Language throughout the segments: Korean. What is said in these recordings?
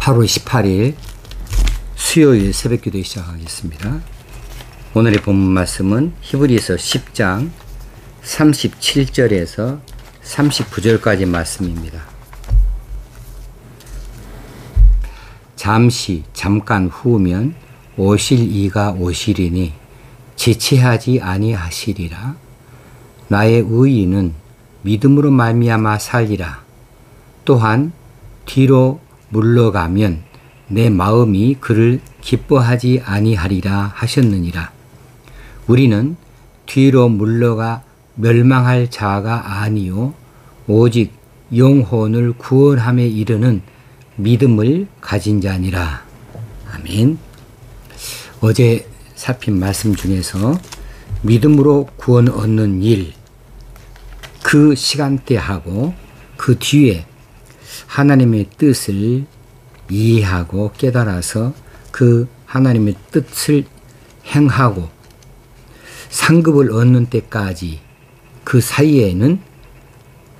8월 18일 수요일 새벽기도 시작하겠습니다. 오늘의 본문 말씀은 히브리서 10장 37절에서 39절까지 말씀입니다. 잠깐 후면 오실 이가 오시리니 지체하지 아니하시리라. 나의 의인은 믿음으로 말미암아 살리라. 또한 뒤로 물러가면 내 마음이 그를 기뻐하지 아니하리라 하셨느니라. 우리는 뒤로 물러가 멸망할 자가 아니요 오직 영혼을 구원함에 이르는 믿음을 가진 자니라. 아멘. 어제 살핀 말씀 중에서 믿음으로 구원 얻는 일, 그 시간대하고 그 뒤에 하나님의 뜻을 이해하고 깨달아서 그 하나님의 뜻을 행하고 상급을 얻는 때까지 그 사이에는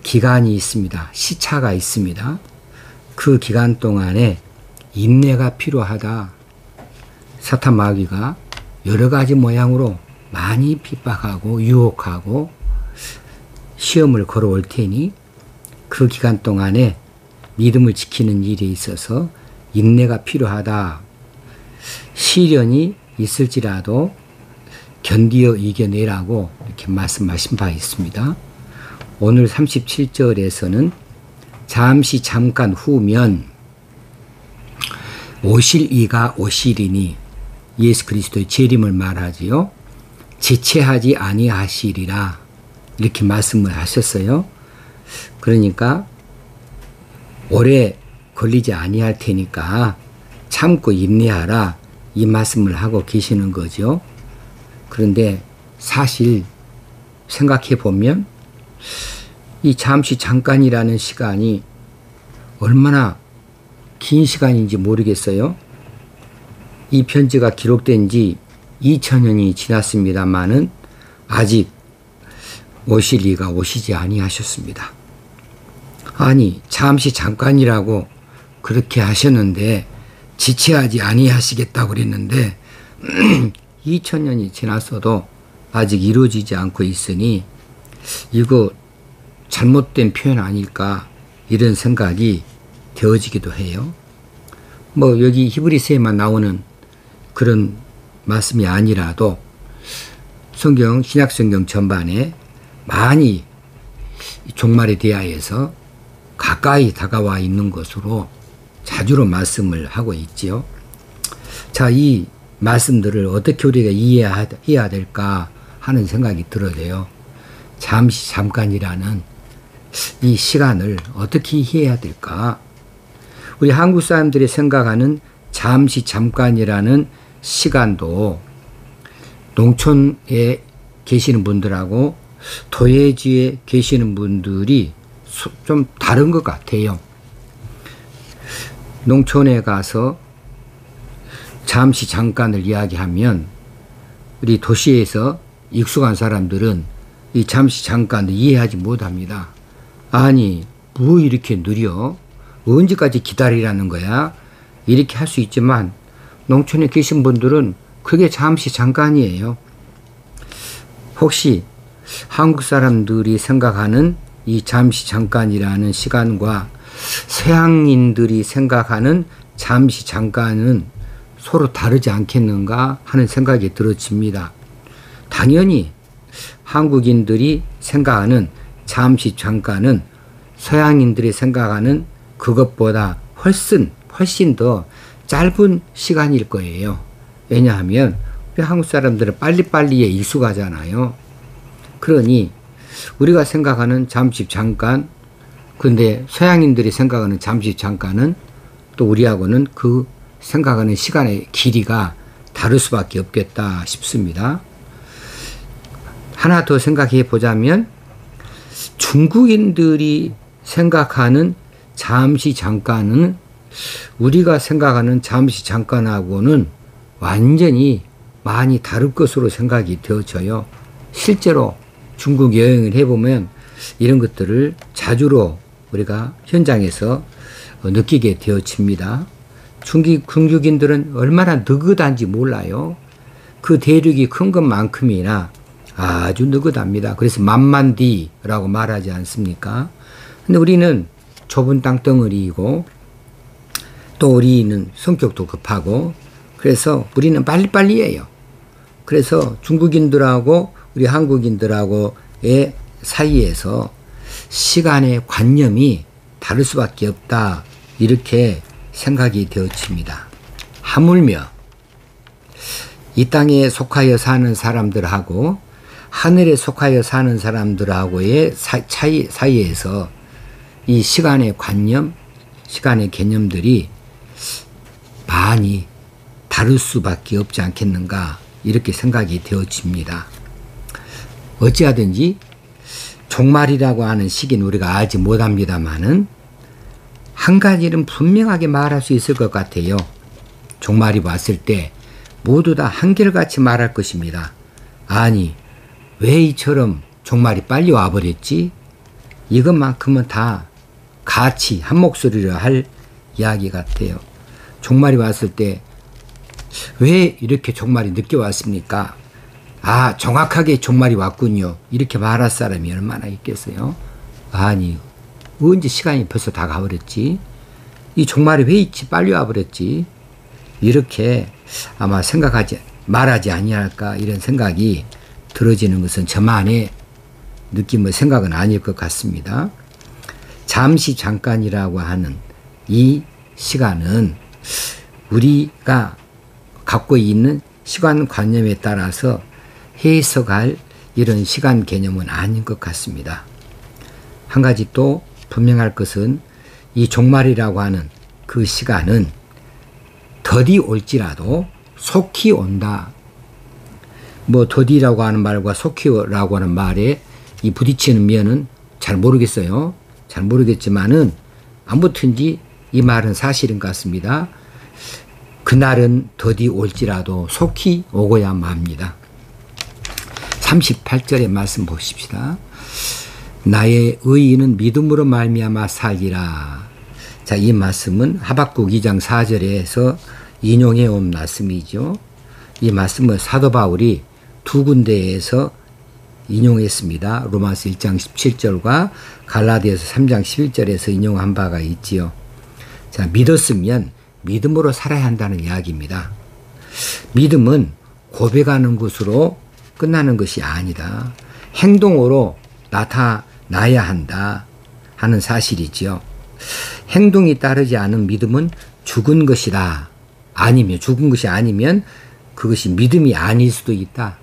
기간이 있습니다. 시차가 있습니다. 그 기간 동안에 인내가 필요하다. 사탄 마귀가 여러 가지 모양으로 많이 핍박하고 유혹하고 시험을 걸어올 테니 그 기간 동안에 믿음을 지키는 일에 있어서 인내가 필요하다. 시련이 있을지라도 견디어 이겨내라고 이렇게 말씀하신 바 있습니다. 오늘 37절에서는 잠깐 후면 오실 이가 오시리니 예수 그리스도의 재림을 말하지요. 지체하지 아니하시리라 이렇게 말씀을 하셨어요. 그러니까 오래 걸리지 아니할 테니까 참고 인내하라 이 말씀을 하고 계시는 거죠. 그런데 사실 생각해 보면 이 잠깐이라는 시간이 얼마나 긴 시간인지 모르겠어요. 이 편지가 기록된 지 2000년이 지났습니다마는 아직 오실 이가 오시지 아니하셨습니다. 아니 잠깐이라고 그렇게 하셨는데 지체하지 아니하시겠다고 그랬는데 2000년이 지났어도 아직 이루어지지 않고 있으니 이거 잘못된 표현 아닐까 이런 생각이 되어지기도 해요. 뭐 여기 히브리서에만 나오는 그런 말씀이 아니라도 성경 신약성경 전반에 많이 종말에 대하여서 가까이 다가와 있는 것으로 자주로 말씀을 하고 있지요. 자, 이 말씀들을 어떻게 우리가 이해해야 될까 하는 생각이 들어요. 잠깐이라는 이 시간을 어떻게 이해해야 될까? 우리 한국 사람들이 생각하는 잠깐이라는 시간도 농촌에 계시는 분들하고 도예지에 계시는 분들이 좀 다른 것 같아요. 농촌에 가서 잠깐을 이야기하면 우리 도시에서 익숙한 사람들은 이 잠깐을 이해하지 못합니다. 아니 뭐 이렇게 느려? 언제까지 기다리라는 거야? 이렇게 할 수 있지만 농촌에 계신 분들은 그게 잠깐이에요. 혹시 한국 사람들이 생각하는 이 잠깐이라는 시간과 서양인들이 생각하는 잠깐은 서로 다르지 않겠는가 하는 생각이 들어집니다. 당연히 한국인들이 생각하는 잠깐은 서양인들이 생각하는 그것보다 훨씬 더 짧은 시간일 거예요. 왜냐하면 우리 한국 사람들은 빨리빨리에 익숙하잖아요. 그러니 우리가 생각하는 잠깐, 근데 서양인들이 생각하는 잠깐은 또 우리하고는 그 생각하는 시간의 길이가 다를 수밖에 없겠다 싶습니다. 하나 더 생각해 보자면 중국인들이 생각하는 잠깐은 우리가 생각하는 잠깐하고는 완전히 많이 다를 것으로 생각이 되어져요. 실제로 중국 여행을 해보면 이런 것들을 자주로 우리가 현장에서 느끼게 되어집니다. 중국인들은 얼마나 느긋한지 몰라요. 그 대륙이 큰 것만큼이나 아주 느긋합니다. 그래서 만만디라고 말하지 않습니까? 근데 우리는 좁은 땅덩어리이고 또 우리는 성격도 급하고 그래서 우리는 빨리빨리 해요. 그래서 중국인들하고 우리 한국인들하고의 사이에서 시간의 관념이 다를 수밖에 없다. 이렇게 생각이 되어집니다. 하물며 이 땅에 속하여 사는 사람들하고 하늘에 속하여 사는 사람들하고의 차이 사이에서 이 시간의 관념, 시간의 개념들이 많이 다를 수밖에 없지 않겠는가 이렇게 생각이 되어집니다. 어찌하든지 종말이라고 하는 시기는 우리가 알지 못합니다마는 한 가지는 분명하게 말할 수 있을 것 같아요. 종말이 왔을 때 모두 다 한결같이 말할 것입니다. 아니, 왜 이처럼 종말이 빨리 와버렸지? 이것만큼은 다 같이 한 목소리로 할 이야기 같아요. 종말이 왔을 때 왜 이렇게 종말이 늦게 왔습니까? 아, 정확하게 종말이 왔군요. 이렇게 말할 사람이 얼마나 있겠어요? 아니, 언제 시간이 벌써 다 가버렸지? 이 종말이 왜 이렇게 빨리 와버렸지? 이렇게 아마 말하지 아니할까 이런 생각이 들어지는 것은 저만의 느낌의 생각은 아닐 것 같습니다. 잠시 잠깐이라고 하는 이 시간은 우리가 갖고 있는 시간 관념에 따라서 해석할 이런 시간 개념은 아닌 것 같습니다. 한 가지 또 분명할 것은 이 종말이라고 하는 그 시간은 더디 올지라도 속히 온다. 뭐 더디라고 하는 말과 속히라고 하는 말에 이 부딪히는 면은 잘 모르겠어요. 잘 모르겠지만은 아무튼지 이 말은 사실인 것 같습니다. 그날은 더디 올지라도 속히 오고야 맙니다. 38절의 말씀 보십시다. 나의 의인은 믿음으로 말미암아 살리라. 자, 이 말씀은 하박국 2장 4절에서 인용해 온 말씀이죠. 이 말씀을 사도 바울이 두 군데에서 인용했습니다. 로마서 1장 17절과 갈라디아서 3장 11절에서 인용한 바가 있지요. 자, 믿었으면 믿음으로 살아야 한다는 이야기입니다. 믿음은 고백하는 것으로 끝나는 것이 아니다. 행동으로 나타나야 한다 하는 사실이지요. 행동이 따르지 않은 믿음은 죽은 것이다. 죽은 것이 아니면 그것이 믿음이 아닐 수도 있다.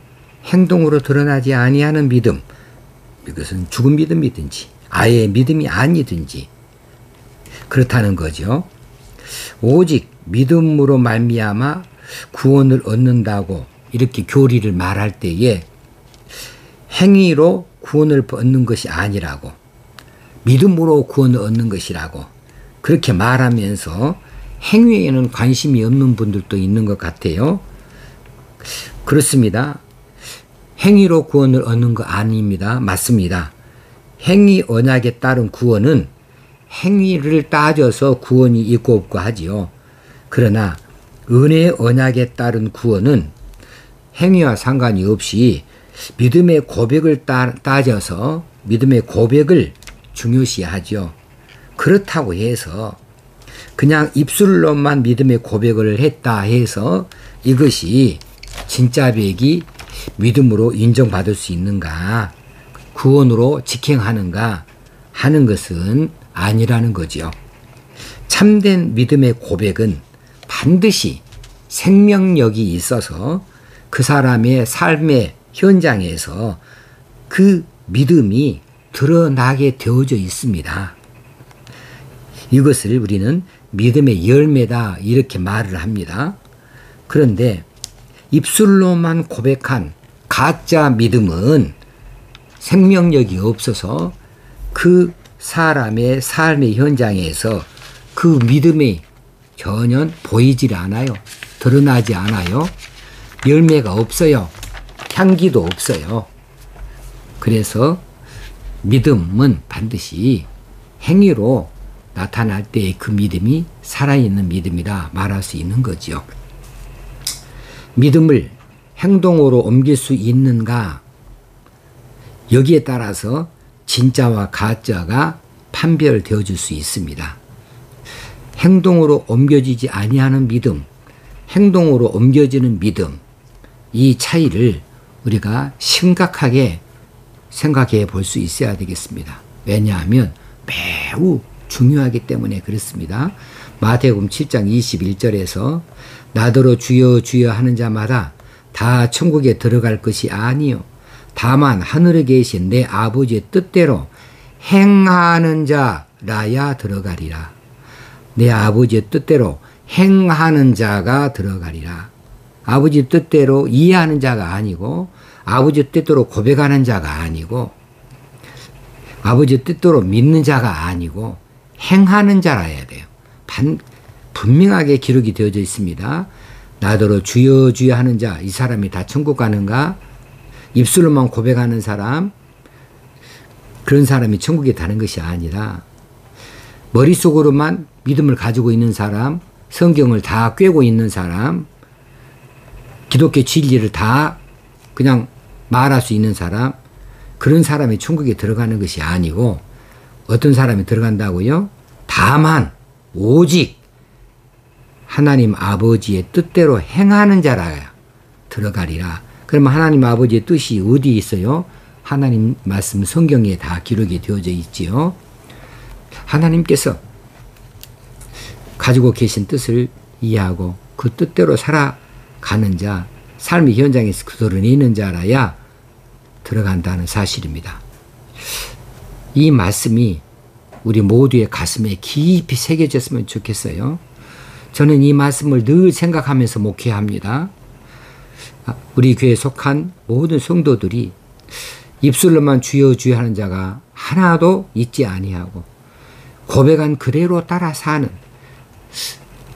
행동으로 드러나지 아니하는 믿음, 이것은 죽은 믿음이든지 아예 믿음이 아니든지 그렇다는 거죠. 오직 믿음으로 말미암아 구원을 얻는다고 이렇게 교리를 말할 때에 행위로 구원을 얻는 것이 아니라고, 믿음으로 구원을 얻는 것이라고 그렇게 말하면서 행위에는 관심이 없는 분들도 있는 것 같아요. 그렇습니다. 행위로 구원을 얻는 거 아닙니다. 맞습니다. 행위 언약에 따른 구원은 행위를 따져서 구원이 있고 없고 하지요. 그러나 은혜 언약에 따른 구원은 행위와 상관이 없이 믿음의 고백을 따져서 믿음의 고백을 중요시하죠. 그렇다고 해서 그냥 입술로만 믿음의 고백을 했다 해서 이것이 진짜 백이 믿음으로 인정받을 수 있는가, 구원으로 직행하는가 하는 것은 아니라는 거지요. 참된 믿음의 고백은 반드시 생명력이 있어서 그 사람의 삶의 현장에서 그 믿음이 드러나게 되어져 있습니다. 이것을 우리는 믿음의 열매다 이렇게 말을 합니다. 그런데 입술로만 고백한 가짜 믿음은 생명력이 없어서 그 사람의 삶의 현장에서 그 믿음이 전혀 보이질 않아요. 드러나지 않아요. 열매가 없어요. 향기도 없어요. 그래서 믿음은 반드시 행위로 나타날 때 그 믿음이 살아있는 믿음이라 말할 수 있는 거지요. 믿음을 행동으로 옮길 수 있는가? 여기에 따라서 진짜와 가짜가 판별되어 줄 수 있습니다. 행동으로 옮겨지지 아니하는 믿음, 행동으로 옮겨지는 믿음, 이 차이를 우리가 심각하게 생각해 볼 수 있어야 되겠습니다. 왜냐하면 매우 중요하기 때문에 그렇습니다. 마태복음 7장 21절에서 나더러 주여 주여 하는 자마다 다 천국에 들어갈 것이 아니요 다만 하늘에 계신 내 아버지의 뜻대로 행하는 자라야 들어가리라. 내 아버지의 뜻대로 행하는 자가 들어가리라. 아버지 뜻대로 이해하는 자가 아니고 아버지 뜻대로 고백하는 자가 아니고 아버지 뜻대로 믿는 자가 아니고 행하는 자라야 돼요. 분명하게 기록이 되어져 있습니다. 나더러 주여 주여 하는 자, 이 사람이 다 천국 가는가? 입술로만 고백하는 사람, 그런 사람이 천국에 가는 것이 아니라 머릿속으로만 믿음을 가지고 있는 사람, 성경을 다 꿰고 있는 사람, 기독교 진리를 다 그냥 말할 수 있는 사람, 그런 사람이 천국에 들어가는 것이 아니고 어떤 사람이 들어간다고요? 다만 오직 하나님 아버지의 뜻대로 행하는 자라야 들어가리라. 그러면 하나님 아버지의 뜻이 어디 있어요? 하나님 말씀 성경에 다 기록이 되어져 있지요. 하나님께서 가지고 계신 뜻을 이해하고 그 뜻대로 살아가는 자, 삶의 현장에서 그대로 있는 자라야 들어간다는 사실입니다. 이 말씀이 우리 모두의 가슴에 깊이 새겨졌으면 좋겠어요. 저는 이 말씀을 늘 생각하면서 목회합니다. 우리 교회에 속한 모든 성도들이 입술로만 주여 주여 하는 자가 하나도 있지 아니하고 고백한 그대로 따라 사는,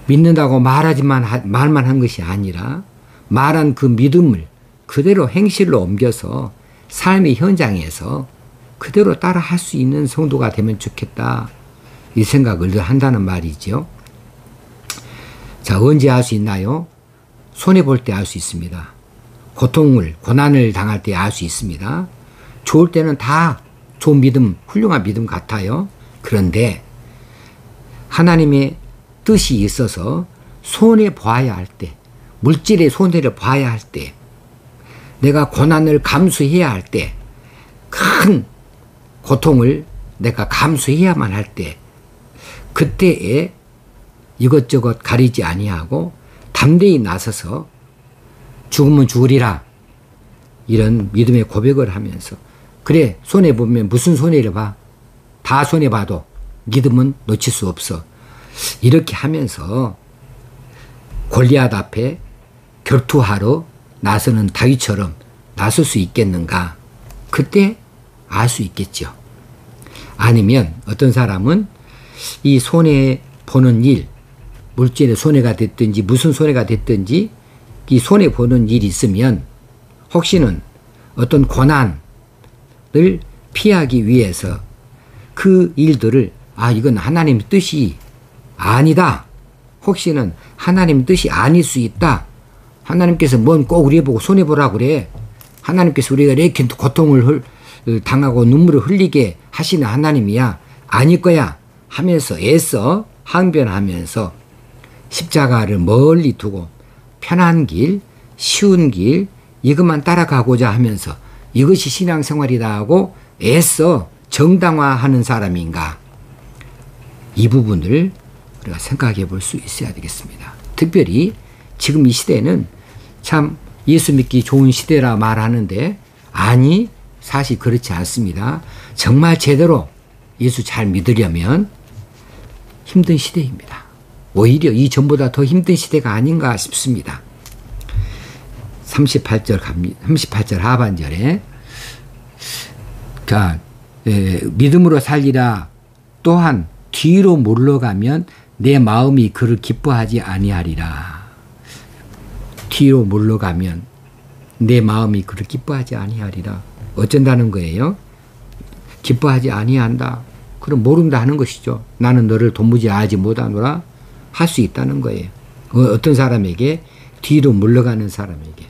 믿는다고 말만 한 것이 아니라 말한 그 믿음을 그대로 행실로 옮겨서 삶의 현장에서 그대로 따라 할 수 있는 성도가 되면 좋겠다, 이 생각을 늘 한다는 말이죠. 자, 언제 알 수 있나요? 손해볼 때 알 수 있습니다. 고난을 당할 때 알 수 있습니다. 좋을 때는 다 좋은 믿음, 훌륭한 믿음 같아요. 그런데 하나님의 뜻이 있어서 손해봐야 할 때, 물질의 손해를 봐야 할 때, 내가 고난을 감수해야 할 때, 큰 고통을 내가 감수해야만 할 때, 그때에 이것저것 가리지 아니하고 담대히 나서서 죽으면 죽으리라, 이런 믿음의 고백을 하면서, 그래 손해보면 무슨 손해를 봐? 다 손해봐도 믿음은 놓칠 수 없어. 이렇게 하면서 골리앗 앞에 결투하러 나서는 다윗처럼 나설 수 있겠는가? 그때 알 수 있겠죠. 아니면 어떤 사람은 이 손해보는 일, 물질의 손해가 됐든지 무슨 손해가 됐든지 이 손해보는 일이 있으면 혹시는 어떤 고난을 피하기 위해서 그 일들을 이건 하나님 뜻이 아니다, 혹시는 하나님 뜻이 아닐 수 있다, 하나님께서 뭔 꼭 우리 보고 손해보라 그래, 하나님께서 우리가 이렇게 고통을 당하고 눈물을 흘리게 하시는 하나님이야, 아닐 거야 하면서 애써 항변하면서 십자가를 멀리 두고 편한 길, 쉬운 길, 이것만 따라가고자 하면서 이것이 신앙생활이다 하고 애써 정당화하는 사람인가? 이 부분을 우리가 생각해 볼 수 있어야 되겠습니다. 특별히 지금 이 시대는 참 예수 믿기 좋은 시대라 말하는데, 아니 사실 그렇지 않습니다. 정말 제대로 예수 잘 믿으려면 힘든 시대입니다. 오히려 이전보다 더 힘든 시대가 아닌가 싶습니다. 38절 하반절에 믿음으로 살리라. 또한 뒤로 물러가면 내 마음이 그를 기뻐하지 아니하리라. 뒤로 물러가면 내 마음이 그를 기뻐하지 아니하리라. 어쩐다는 거예요? 기뻐하지 아니한다. 그럼 모른다 하는 것이죠. 나는 너를 도무지 알지 못하노라 할 수 있다는 거예요. 어떤 사람에게? 뒤로 물러가는 사람에게.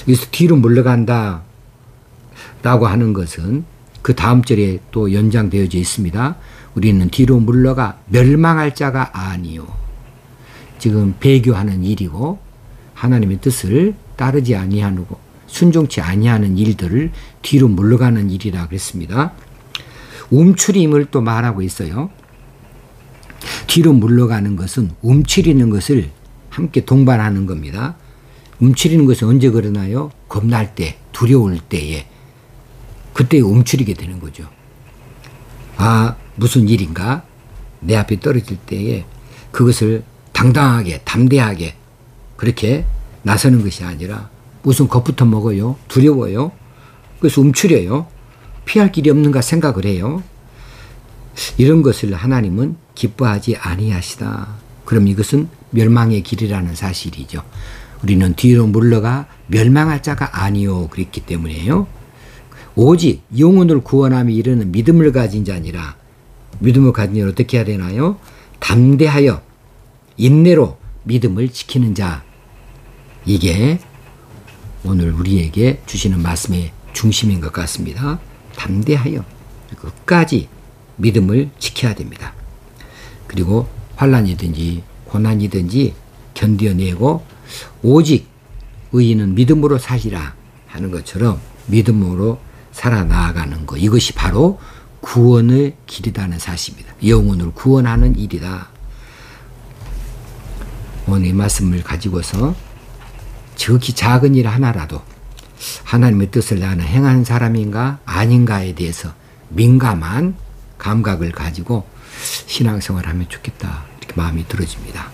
여기서 뒤로 물러간다 라고 하는 것은 그 다음 절에 또 연장되어져 있습니다. 우리는 뒤로 물러가 멸망할 자가 아니요. 지금 배교하는 일이고 하나님의 뜻을 따르지 아니하고 순종치 아니하는 일들을 뒤로 물러가는 일이라 그랬습니다. 움츠림을 또 말하고 있어요. 뒤로 물러가는 것은 움츠리는 것을 함께 동반하는 겁니다. 움츠리는 것은 언제 그러나요? 겁날 때, 두려울 때에 그때 움츠리게 되는 거죠. 아, 무슨 일인가? 내 앞에 떨어질 때에 그것을 당당하게, 담대하게 그렇게 나서는 것이 아니라 무슨 겁부터 먹어요? 두려워요? 그래서 움츠려요. 피할 길이 없는가 생각을 해요. 이런 것을 하나님은 기뻐하지 아니하시다. 그럼 이것은 멸망의 길이라는 사실이죠. 우리는 뒤로 물러가 멸망할 자가 아니요 그랬기 때문에요. 오직 영혼을 구원함에 이르는 믿음을 가진 자니라. 믿음을 가진 자는 어떻게 해야 되나요? 담대하여 인내로 믿음을 지키는 자. 이게 오늘 우리에게 주시는 말씀의 중심인 것 같습니다. 담대하여 끝까지 믿음을 지켜야 됩니다. 그리고 환난이든지 고난이든지 견뎌내고 오직 의인은 믿음으로 살리라 하는 것처럼 믿음으로 살아나가는 것, 이것이 바로 구원의 길이라는 사실입니다. 영혼을 구원하는 일이다. 오늘 이 말씀을 가지고서 지극히 작은 일 하나라도 하나님의 뜻을 나는 행하는 사람인가 아닌가에 대해서 민감한 감각을 가지고 신앙생활을 하면 좋겠다, 이렇게 마음이 들어집니다.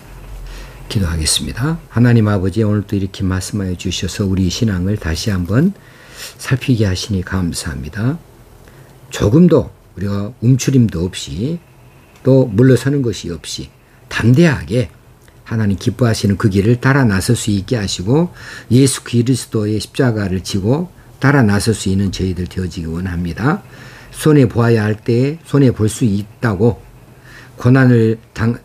기도하겠습니다. 하나님 아버지, 오늘도 이렇게 말씀하여 주셔서 우리 신앙을 다시 한번 살피게 하시니 감사합니다. 조금도 우리가 움츠림도 없이 또 물러서는 것이 없이 담대하게 하나님 기뻐하시는 그 길을 따라 나설 수 있게 하시고 예수 그리스도의 십자가를 지고 따라 나설 수 있는 저희들 되어지기 원합니다. 손해 보아야 할 때에 손해 볼 수 있다고, 고난을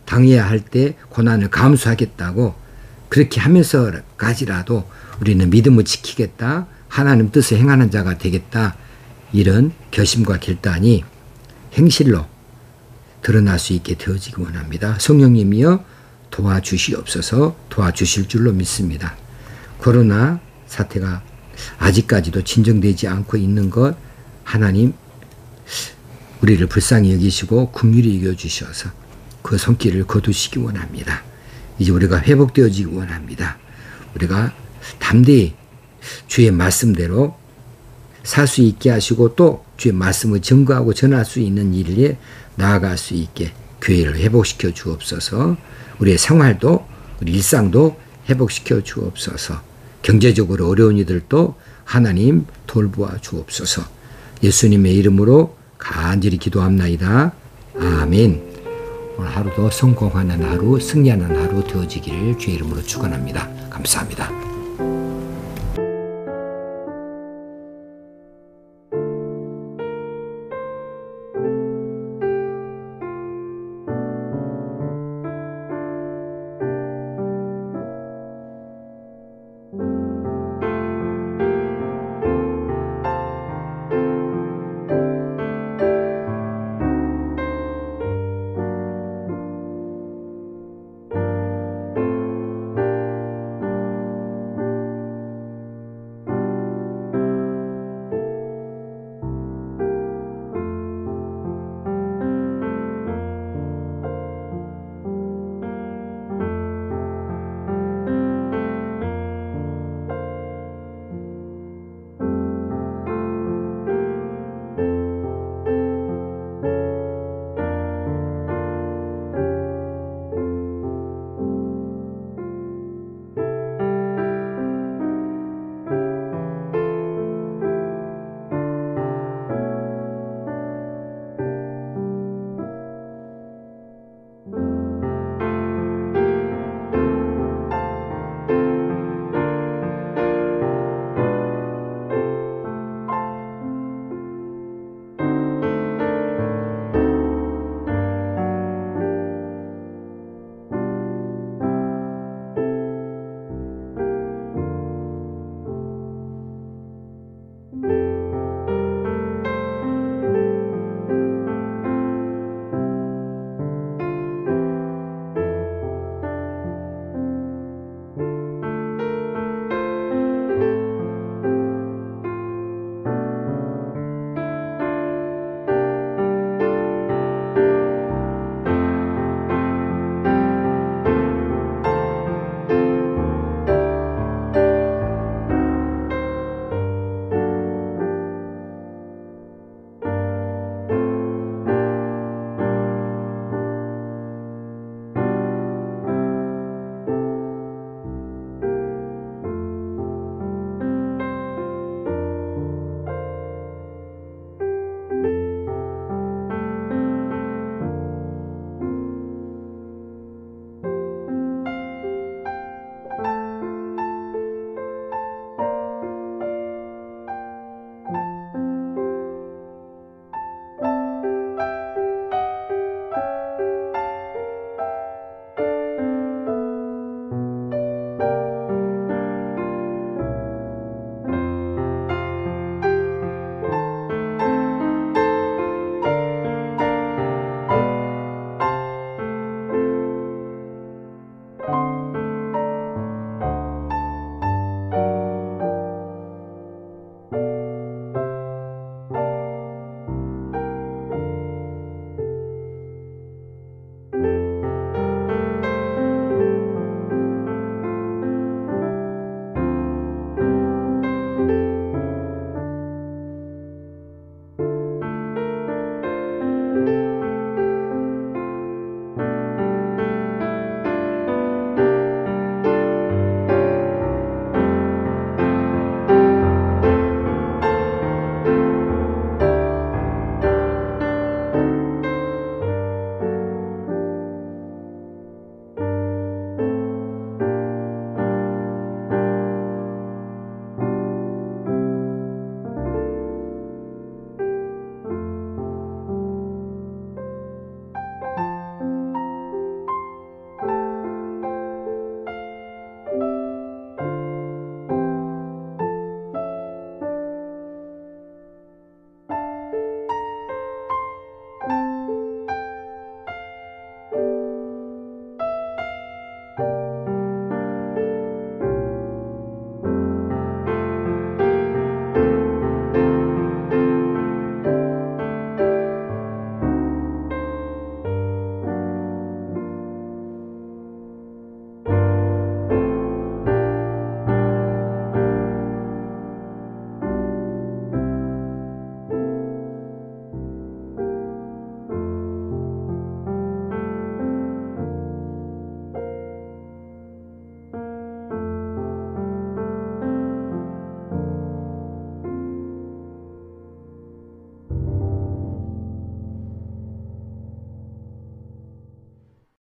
당해야 할 때 고난을 감수하겠다고, 그렇게 하면서까지라도 우리는 믿음을 지키겠다, 하나님 뜻을 행하는 자가 되겠다, 이런 결심과 결단이 행실로 드러날 수 있게 되어지기 원합니다. 성령님이여 도와주시옵소서. 도와주실 줄로 믿습니다. 코로나 사태가 아직까지도 진정되지 않고 있는 것, 하나님 우리를 불쌍히 여기시고 긍휼히 여겨주셔서 그 손길을 거두시기 원합니다. 이제 우리가 회복되어지기 원합니다. 우리가 담대히 주의 말씀대로 살 수 있게 하시고 또 주의 말씀을 증거하고 전할 수 있는 일에 나아갈 수 있게 교회를 회복시켜 주옵소서. 우리의 생활도 우리 일상도 회복시켜 주옵소서. 경제적으로 어려운 이들도 하나님 돌보아 주옵소서. 예수님의 이름으로 간절히 기도합나이다. 아멘. 오늘 하루도 성공하는 하루, 승리하는 하루 되어지기를 주의 이름으로 축원합니다. 감사합니다.